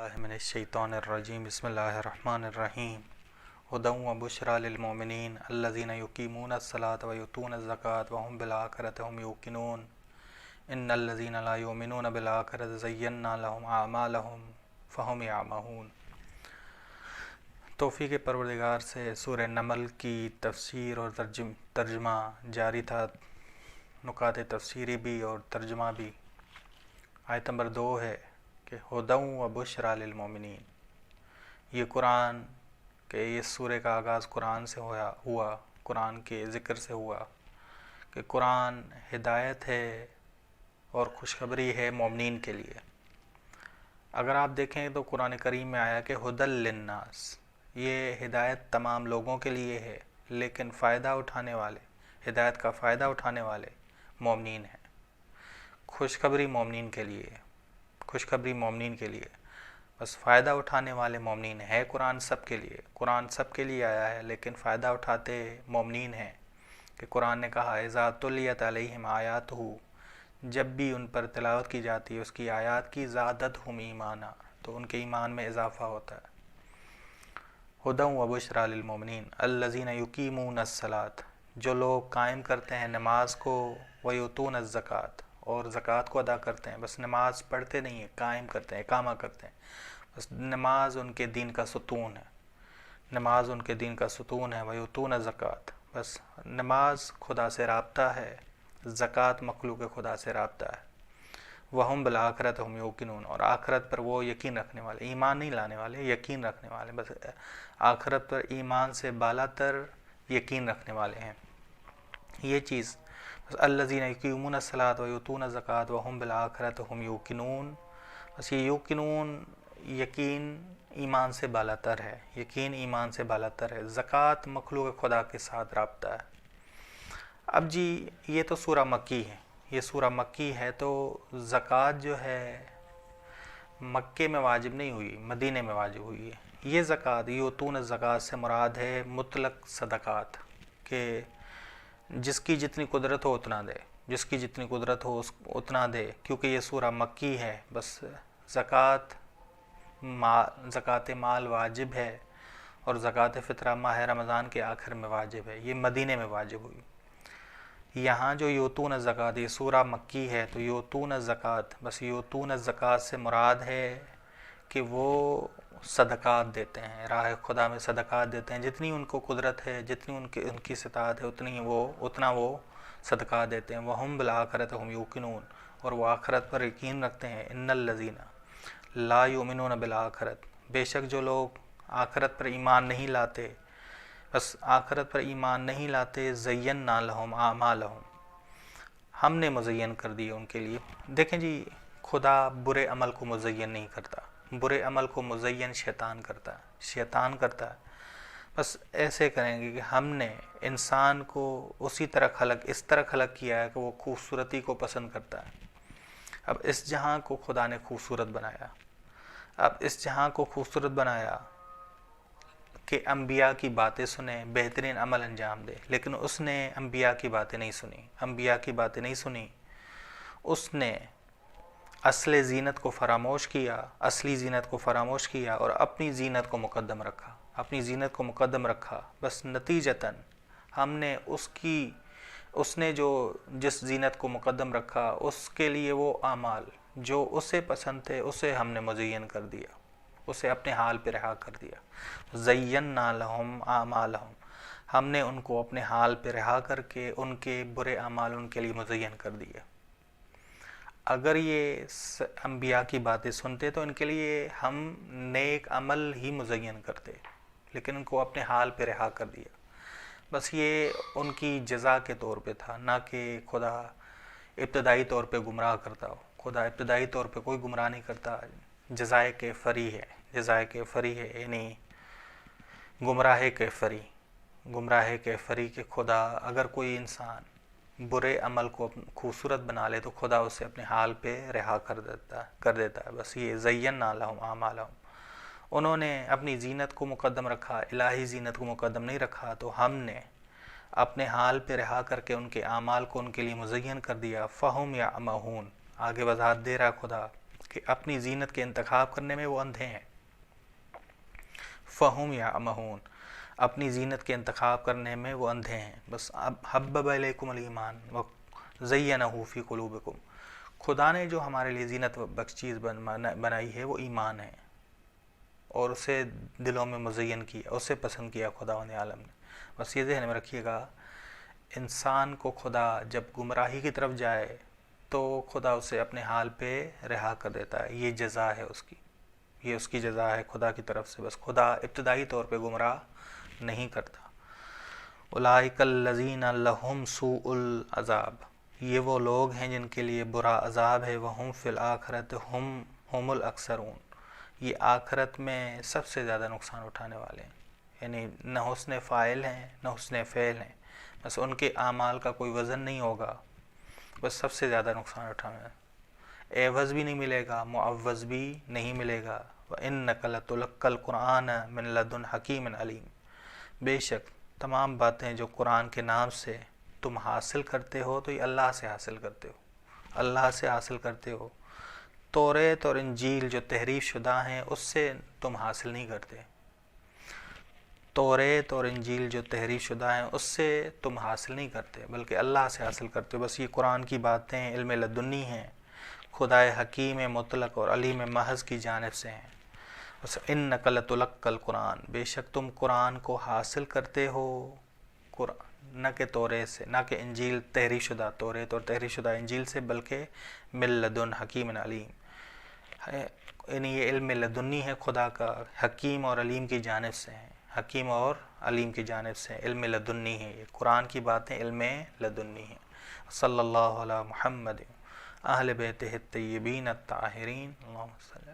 बिल्लाहि मिनश्शैतानिर्रजीम बिस्मिल्लाहिर्रहमानिर्रहीम हुदन व बुश्रा लिलमोमिनीन अल्लज़ीना युक़ीमूनस्सलात व युतूनज़्ज़कात व हुम बिलआखिरति हुम यूक़िनून इन्नल्लज़ीना ला युमिनून बिलआखिरति ज़य्यन्ना लहुम अअमालहुम फ़हुम यअमहून। तौफ़ीक़ परवरदिगार से सूरह नमल की तफ़सीर और तर्जुमा जारी था। नुकात तफ़सीरी भी और तर्जुमा भी। आयत नंबर 2 है कि हुदन व बुश्रा लिलमोमिनीन। ये कुरान के इस सूरह का आगाज़ कुरान से हुआ, कुरान के ज़िक्र से हुआ कि कुरान हिदायत है और खुशखबरी है मोमिनीन के लिए। अगर आप देखें तो कुरान करीम में आया कि हुदल लिन्नास, ये हिदायत तमाम लोगों के लिए है, लेकिन फ़ायदा उठाने वाले, हिदायत का फ़ायदा उठाने वाले मोमिनीन हैं। खुशखबरी मोमिनीन के लिए, खुशखबरी मोमिनीन के लिए, बस फ़ायदा उठाने वाले मोमिनीन है। कुरान सब के लिए, कुरान सब के लिए आया है, लेकिन फ़ायदा उठाते मोमिनीन हैं। कि कुरान ने कहा इज़ा तुलियत अलैहिम आयातुहु, जब भी उन पर तिलावत की जाती है उसकी आयात की, ज़ादतहुम ईमाना, तो उनके ईमान में इजाफ़ा होता है। हुदन व बुश्रा लिलमोमिनीन अल्लज़ीना युक़ीमूनस्सलात, जो लोग कायम करते हैं नमाज को, व युतूनज़्ज़कात, और ज़कात को अदा करते हैं। बस नमाज पढ़ते नहीं हैं, कायम करते हैं, इकामा करते हैं। बस नमाज उनके दीन का सुतून है, नमाज उनके दीन का सुतून है। व युतूनज़्ज़कात, बस नमाज खुदा से राब्ता है, ज़कात मखलूक खुदा से राब्ता है। वहुम बिलआखिरति हुम यूक़िनून, और आखिरत पर वो यकीन रखने वाले, ईमान नहीं लाने वाले, यकीन रखने वाले। बस आखिरत पर ईमान से बालातर यकीन रखने वाले हैं। ये चीज़ बस अल्लज़ीना युक़ीमूनस्सलात व युतूनज़्ज़कात व हुम बिलआखिरति हुम यूक़िनून, बस ये यूक़िनून, यकीन ईमान से बालातर है, यकीन ईमान से बालातर है। ज़कात मखलूक खुदा के साथ राब्ता है। अब जी ये तो सूरा मक्की है, ये सूरा मक्की है, तो ज़कात जो है मक्के में वाजिब नहीं हुई, मदीने में वाजिब हुई है। ये ज़कात, युतून ज़कात से मुराद है मुतलक सदक़ात, के जिसकी जितनी कुदरत हो उतना दे, जिसकी जितनी कुदरत हो उतना दे। क्योंकि ये सूरा मक्की है, बस ज़कात माल वाजिब है, और ज़कात फ़ितरा माह रमज़ान के आखिर में वाजिब है। ये मदीने में वाजिब हुई। यहाँ जो यूतून ज़कात, ये सूरा मक्की है, तो यूतून ज़कात, बस यूतून ज़कात से मुराद है कि वो सदक़ात देते हैं, राह खुदा में सदक़ात देते हैं। जितनी उनको कुदरत है, जितनी उनकी इस्तात है, उतना वो सदक़ात देते हैं। वहुम बिलआखिरति हुम यूक़िनून, और वो आखिरत पर यकीन रखते हैं। इन्नल्लज़ीना ला युमिनून बिलआखिरत, बेशक जो लोग आखिरत पर ईमान नहीं लाते, बस आखिरत पर ईमान नहीं लाते, ज़य्यन्ना लहुम अअमालहुम, हमने मुज़य्यन कर दिए उनके लिए। देखें जी, खुदा बुरे अमल को मुज़य्यन नहीं करता, बुरे अमल को मुज़य्यन शैतान करता है, शैतान करता है। बस ऐसे करेंगे कि हमने इंसान को उसी तरह खलक, इस तरह खलक किया है कि वो खूबसूरती को पसंद करता है। अब इस जहां को खुदा ने खूबसूरत बनाया, अब इस जहां को खूबसूरत बनाया कि अम्बिया की बातें सुने, बेहतरीन अमल अंजाम दे, लेकिन उसने अम्बिया की बातें नहीं सुनी, अम्बिया की बातें नहीं सुनी। उसने असली ज़ीनत को फरामोश किया, असली ज़ीनत को फरामोश किया, और अपनी ज़ीनत को मुक़द्दम रखा, अपनी ज़ीनत को मुक़द्दम रखा। बस नतीजतन हमने उसने जो जिस ज़ीनत को मुक़द्दम रखा, उसके लिए वो आमाल जो उसे पसंद थे, उसे हमने मुज़य्यन कर दिया, उसे अपने हाल पे रहा कर दिया। ज़य्यन्ना लहुम अअमालहुम, हमने उनको अपने हाल पे रहा करके उनके बुरे अमाल उनके लिए मुज़य्यन कर दिए। अगर ये अम्बिया की बातें सुनते तो इनके लिए हम नेक अमल ही मुज़य्यन करते, लेकिन उनको अपने हाल पे रहा कर दिया। बस ये उनकी जज़ा के तौर पे था, ना कि खुदा इब्तदाई तौर पे गुमराह करता हो। खुदा इब्तदाई तौर पे कोई गुमराह नहीं करता, जज़ाए के फ़री है, जज़ाए के फ़री है, यानी गुमराह के फ़री, गुमराह के फ़री के खुदा अगर कोई इंसान बुरे अमल को खूबसूरत बना ले तो खुदा उसे अपने हाल पे रिहा कर देता है। बस ये ज़य्यन्ना लहुम अअमालहुम, उन्होंने अपनी ज़ीनत को मुक़द्दम रखा, इलाही ज़ीनत को मुक़द्दम नहीं रखा, तो हमने अपने हाल पे रिहा करके उनके आमाल को उनके लिए मुज़य्यन कर दिया। फ़हुम यअमहून, आगे वज़ाहत दे रहा खुदा کہ اپنی زینت کے انتخاب کرنے میں وہ اندھے ہیں. فہم یعمہون، اپنی زینت کے انتخاب کرنے میں وہ اندھے ہیں. بس حبب الیکم الایمان وزینہ فی قلوبکم، خدا نے جو ہمارے لیے زینت بخش چیز بنائی ہے وہ ایمان ہے، اور اسے دلوں میں مزین کیا، اسے پسند کیا خداوند عالم نے. بس یہ ذہن میں رکھیے گا، انسان کو خدا جب گمراہی کی طرف جائے تو خدا اسے اپنے حال پہ رہا کر دیتا ہے. یہ جزا ہے اس کی، یہ اس کی جزا ہے خدا کی طرف سے. بس خدا ابتدائی طور پہ گمراہ نہیں کرتا. اولئک الذین لہم سوء العذاب، یہ وہ لوگ ہیں جن کے لیے برا عذاب ہے. وہم فی الآخرۃ ہم الاکثرون، یہ آخرت میں سب سے زیادہ نقصان اٹھانے والے ہیں. یعنی نہ حسن فاعل ہیں نہ حسن فعل ہیں، بس ان کے اعمال کا کوئی وزن نہیں ہوگا، بس سب سے زیادہ نقصان اٹھانا ہے. عوض بھی نہیں ملے گا، معوض بھی نہیں ملے گا. وَإِنَّكَ لَتُلَقَّى الْقُرْآنَ مِنْ لَدُنْ حَكِيمٍ عَلِيمٍ، بے شک تمام باتیں جو قرآن کے نام سے تم حاصل کرتے ہو تو یہ اللہ سے حاصل کرتے ہو، اللہ سے حاصل کرتے ہو. توریت اور انجیل جو تحریف شدہ ہیں اس سے تم حاصل نہیں کرتے. توریت اور انجیل جو تحریف شدہ ہیں اس سے تم حاصل نہیں کرتے، بلکہ اللہ سے حاصل کرتے ہو. بس یہ قرآن کی باتیں علم لدنی ہیں، خدائے حکیم مطلق اور علیم محض کی جانب سے ہیں. بس انک لتلقی القرآن، بے شک تم قرآن کو حاصل کرتے ہو، نہ کہ توریت سے، نہ کہ انجیل تحریف شدہ توریت اور تحریف شدہ انجیل سے، بلکہ من لدن حکیم علیم. یعنی یہ علم لدنی ہے خدا کا، حکیم اور علیم کی جانب سے ہیں، حکیم اور علیم کی جانب سے علم لدنی ہے. یہ قرآن کی باتیں علم لدنی ہیں. صلی اللہ علی محمد اہل بیتہ الطیبین الطاہرین. اللہم صلی